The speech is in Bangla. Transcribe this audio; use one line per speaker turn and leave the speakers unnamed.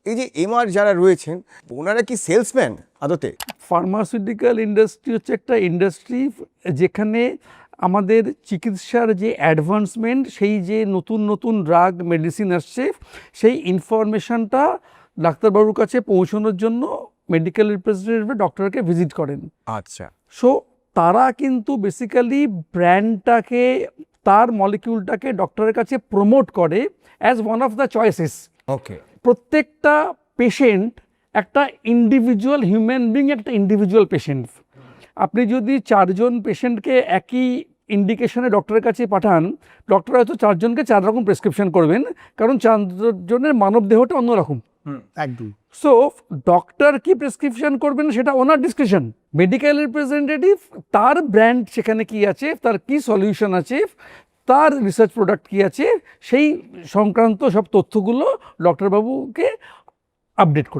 এই যে এমআর যারা রয়েছেন ওনারা কি সেলসম্যান আদতে?
ফার্মাসিউটিক্যাল ইন্ডাস্ট্রি হচ্ছে একটা ইন্ডাস্ট্রি যেখানে আমাদের চিকিৎসার যে অ্যাডভান্সমেন্ট, সেই যে নতুন নতুন ড্রাগ মেডিসিন আসছে, সেই ইনফরমেশনটা ডাক্তারবাবুর কাছে পৌঁছানোর জন্য মেডিকেল রিপ্রেজেন্টেটিভ ডক্টরকে ভিজিট করেন।
আচ্ছা।
সো তারা কিন্তু বেসিক্যালি ব্র্যান্ডটাকে, তার মলিকিউলটাকে ডক্টরের কাছে প্রমোট করে as one of the choices.
Okay.
প্রত্যেকটা পেশেন্ট একটা ইন্ডিভিজুয়াল হিউম্যান বিং, একটা ইন্ডিভিজুয়াল পেশেন্ট। আপনি যদি 4 জন পেশেন্টকে একই ইন্ডিকেশনে ডক্টরের কাছে পাঠান, ডক্টর হয়তো 4 জনকে 4 রকম প্রেসক্রিপশন করবেন, কারণ 4 জনের মানব দেহটা অন্যরকম।
একদম।
সো ডক্টর কি প্রেসক্রিপশন করবেন সেটা ওনার ডিসক্রিপশন। মেডিকেল রিপ্রেজেন্টেটিভ তার ব্র্যান্ড সেখানে কি আছে, তার কি সলিউশন আছে, তার রিসার্চ প্রোডাক্ট কি আছে, সেই সংক্রান্ত সব তথ্যগুলো ডক্টরবাবুকে আপডেট করবে।